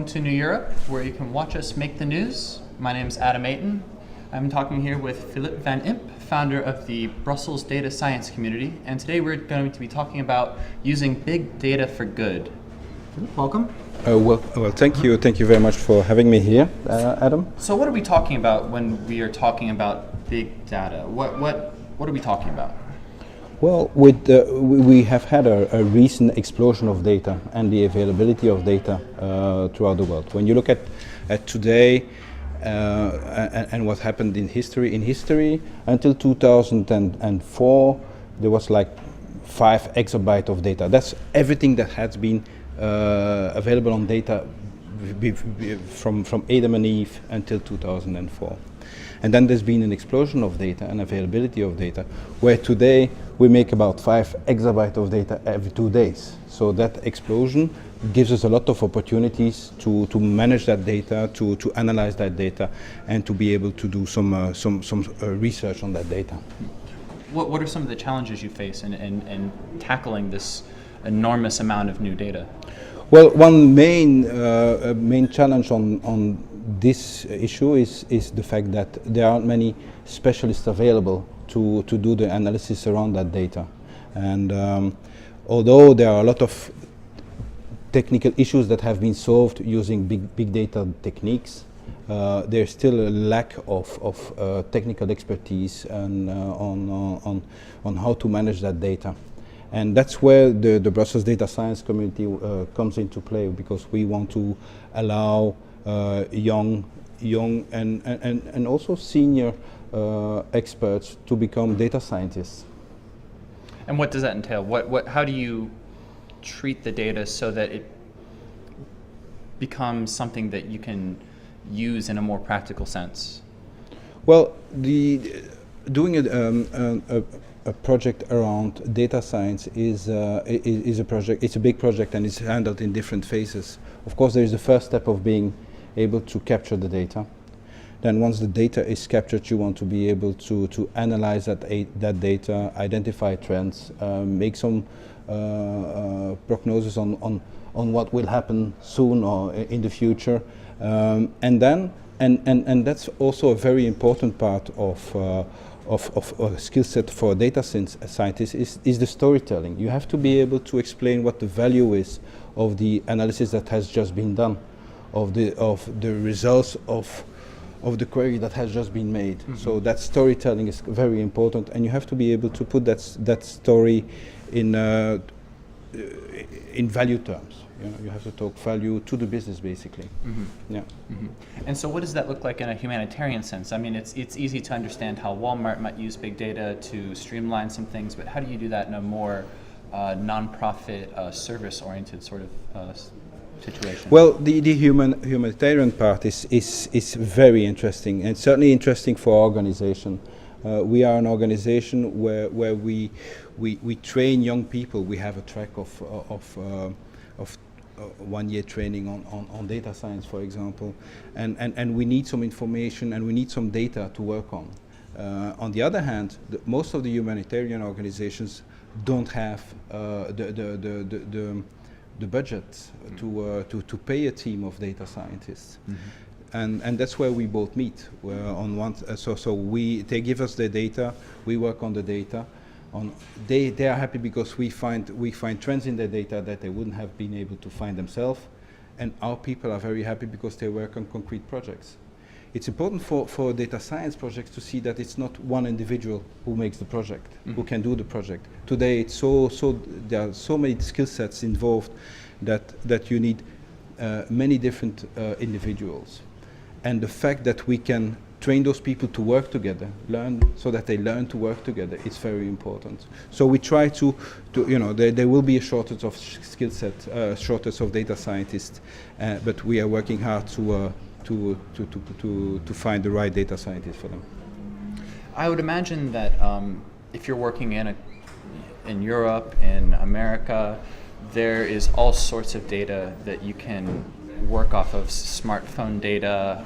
Welcome to New Europe, where you can watch us make the news. My name is Adam Eaton. I'm talking here with Philippe van Impe, founder of the Brussels Data Science Community, and today we're going to be talking about using big data for good. Welcome. Well, thank you. Thank you very much for having me here, Adam. So what are we talking about when we are talking about big data? What are we talking about? Well, we have had a recent explosion of data and the availability of data throughout the world. When you look at today and what happened in history until 2004, there was like 5 exabytes of data. That's everything that has been available on data from Adam and Eve until 2004. And then there's been an explosion of data and availability of data, where today we make about 5 exabytes of data every 2 days. So that explosion gives us a lot of opportunities to manage that data, to analyze that data, and to be able to do some research on that data. What are some of the challenges you face in tackling this enormous amount of new data? Well, one main challenge on this issue is the fact that there aren't many specialists available to do the analysis around that data. And although there are a lot of technical issues that have been solved using big data techniques, there's still a lack of technical expertise and on how to manage that data. And that's where the Brussels Data Science Community comes into play, because we want to allow young and also senior experts to become data scientists. And what does that entail? How do you treat the data so that it becomes something that you can use in a more practical sense? Well, doing a project around data science is a project. It's a big project and it's handled in different phases. Of course, there is the first step of being able to capture the data. Then once the data is captured, you want to be able to analyze that data, identify trends, make some prognosis on what will happen soon or in the future, and that's also a very important part of a skill set for a data scientist is the storytelling. You have to be able to explain what the value is of the analysis that has just been done, of the results of the query that has just been made. Mm-hmm. So that storytelling is very important, and you have to be able to put that story in value terms. You know, you have to talk value to the business, basically. Mm-hmm. Yeah. Mm-hmm. And so what does that look like in a humanitarian sense? I mean, it's easy to understand how Walmart might use big data to streamline some things, but how do you do that in a more non-profit, service-oriented sort of situation? Well, the humanitarian part is very interesting, and certainly interesting for our organization. We are an organization where we train young people. We have a track of 1 year training on data science, for example, and we need some information and we need some data to work on. On the other hand, most of the humanitarian organizations don't have the budget to pay a team of data scientists. Mm-hmm. And that's where we both meet. They give us the data, we work on the data. They are happy because we find trends in their data that they wouldn't have been able to find themselves, and our people are very happy because they work on concrete projects. It's important for data science projects to see that it's not one individual who makes the project, mm-hmm. who can do the project. Today it's there are so many skill sets involved that you need many different individuals, and the fact that we can train those people to work together, so that they learn to work together, it's very important. So we try to there will be a shortage of skill set, shortage of data scientists, but we are working hard to find the right data scientists for them. I would imagine that if you're working in Europe, in America, there is all sorts of data that you can work off of, smartphone data.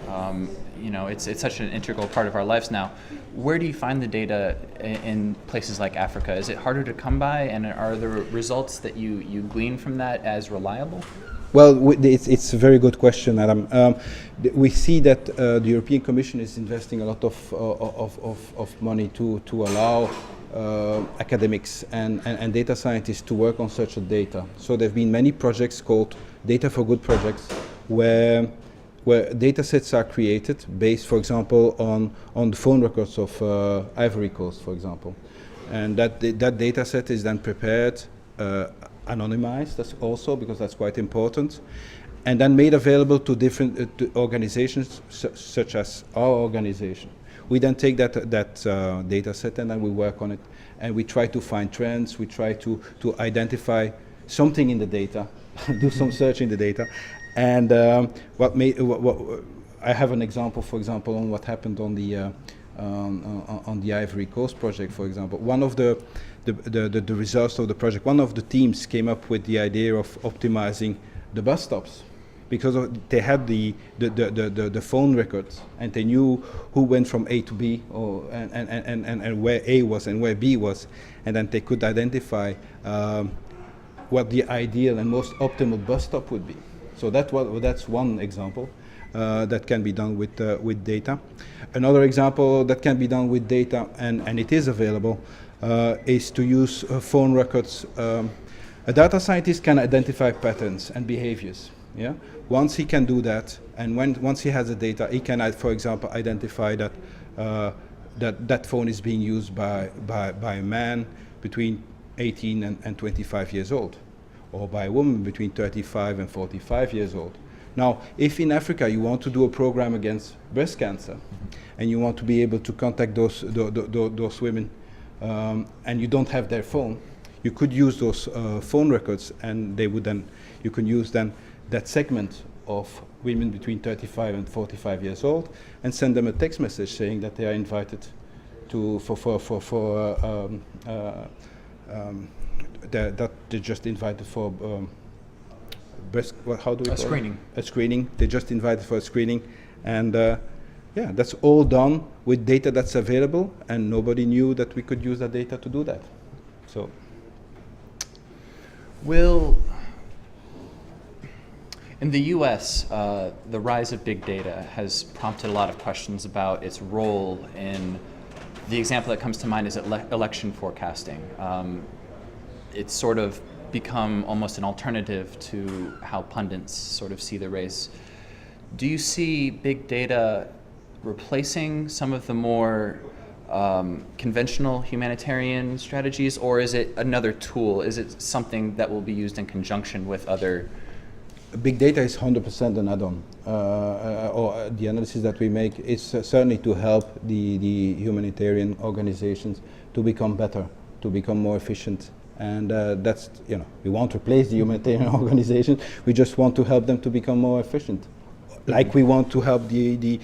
It's such an integral part of our lives now. Where do you find the data in places like Africa? Is it harder to come by, and are the results that you glean from that as reliable? Well, it's a very good question, Adam. We see that the European Commission is investing a lot of money to allow academics and data scientists to work on such a data. So there have been many projects called Data for Good projects, where data sets are created based, for example, on the phone records of Ivory Coast, for example. And that data set is then prepared, anonymized, that's also, because that's quite important, and then made available to different to organizations such as our organization. We then take that data set and then we work on it, and we try to find trends, we try to identify something in the data, do some search in the data, and I have an example, for example, on what happened on the Ivory Coast project, for example. One of the results of the project, one of the teams came up with the idea of optimizing the bus stops, because they had the phone records, and they knew who went from A to B, and where A was and where B was, and then they could identify what the ideal and most optimal bus stop would be. So that's one example that can be done with data. Another example that can be done with data, and it is available, is to use phone records. A data scientist can identify patterns and behaviors. Yeah. Once he can do that, and once he has the data, he can, for example, identify that that phone is being used by a man between 18 and 25 years old, or by a woman between 35 and 45 years old. Now, if in Africa you want to do a program against breast cancer, and you want to be able to contact those women, and you don't have their phone, you could use those phone records, and they would then, you can use then that segment of women between 35 and 45 years old, and send them a text message saying that they are invited to that they're just invited for breast. How do we call it? Screening. A screening. They just invited for a screening, and yeah, that's all done with data that's available, and nobody knew that we could use that data to do that. So, in the US, the rise of big data has prompted a lot of questions about its role in, the example that comes to mind is election forecasting. It's sort of become almost an alternative to how pundits sort of see the race. Do you see big data replacing some of the more conventional humanitarian strategies, or is it another tool? Is it something that will be used in conjunction with other? Big data is 100% an add-on, or the analysis that we make is certainly to help the humanitarian organizations to become better, to become more efficient, and that's, you know, we won't replace the humanitarian organizations, we just want to help them to become more efficient. Like we want to help the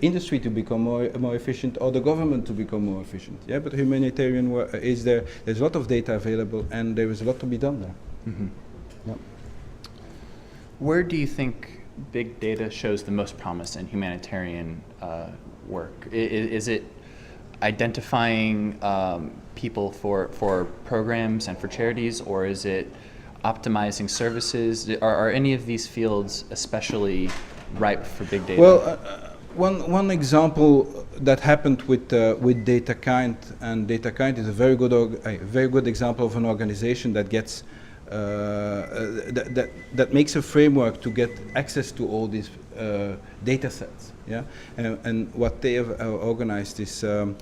industry to become more efficient, or the government to become more efficient. Yeah, but humanitarian work is there. There's a lot of data available, and there is a lot to be done there. Mm-hmm. Yeah. Where do you think big data shows the most promise in humanitarian work? Is it identifying people for programs and for charities, or is it optimizing services? Are any of these fields especially ripe for big data? Well, one example that happened with DataKind, and DataKind is a very good example of an organization that gets that makes a framework to get access to all these data sets. Yeah, and what they have organized is a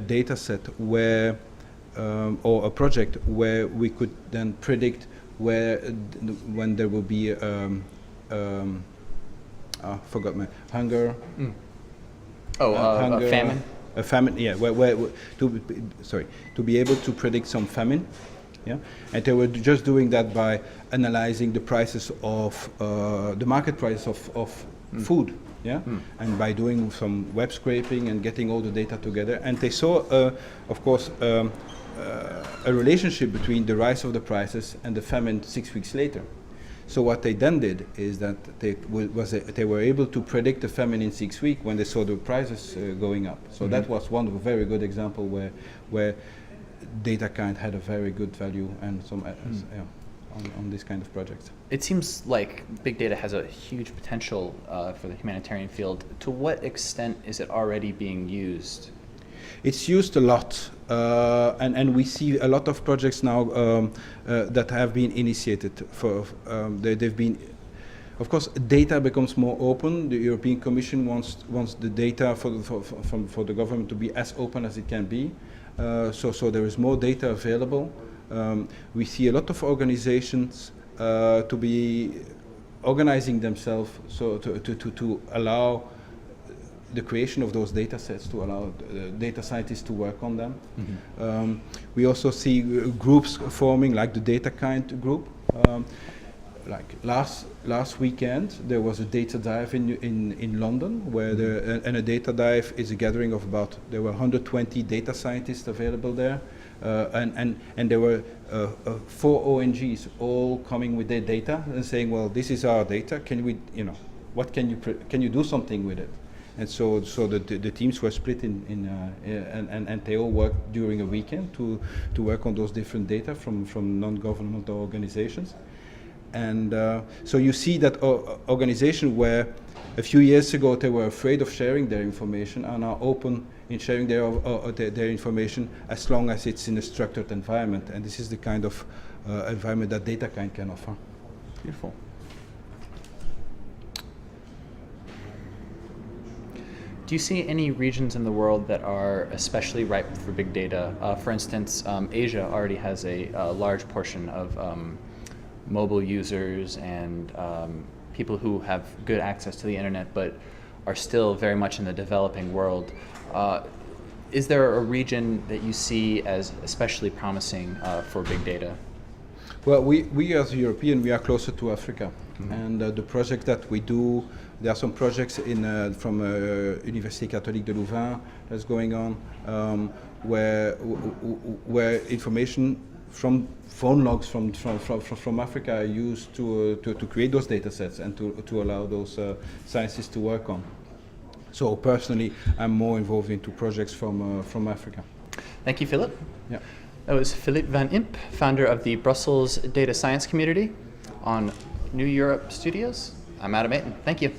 data set where, or a project where we could then predict when there will be forgot my hunger. Mm. Hunger, famine. A famine, yeah. To be able to predict some famine. Yeah, and they were just doing that by analyzing the prices of the market price of food. Yeah, and by doing some web scraping and getting all the data together, and they saw, of course, a relationship between the rise of the prices and the famine 6 weeks later. So what they then did is that they were able to predict the famine in 6 weeks when they saw the prices going up. So that was one very good example where DataKind had a very good value and some on this kind of project. It seems like big data has a huge potential for the humanitarian field. To what extent is it already being used? It's used a lot, and we see a lot of projects now that have been initiated. They've been, of course, data becomes more open. The European Commission wants the data for the government to be as open as it can be. So there is more data available. We see a lot of organizations to be organizing themselves so to allow the creation of those data sets, to allow data scientists to work on them. Mm-hmm. We also see groups forming, like the DataKind group. Like last weekend, there was a data dive in London, where and a data dive is a gathering of there were 120 data scientists available there, and there were 4 ONGs all coming with their data and saying, well, this is our data. Can we, what can you do something with it? And so the teams were split and they all worked during a weekend to work on those different data from non-governmental organizations. And so you see that organizations where a few years ago they were afraid of sharing their information are now open in sharing their information, as long as it's in a structured environment. And this is the kind of environment that DataKind can offer. Beautiful. Do you see any regions in the world that are especially ripe for big data? For instance, Asia already has a large portion of mobile users and people who have good access to the internet but are still very much in the developing world. Is there a region that you see as especially promising for big data? Well, we as a European, we are closer to Africa. Mm-hmm. And the project that we do, there are some projects from Université Catholique de Louvain that's going on, where information from phone logs from Africa are used to create those data sets and to allow those scientists to work on. So personally, I'm more involved into projects from Africa. Thank you, Philippe. Yeah. That was Philippe van Impe, founder of the Brussels Data Science Community on New Europe Studios. I'm Adam Eaton. Thank you.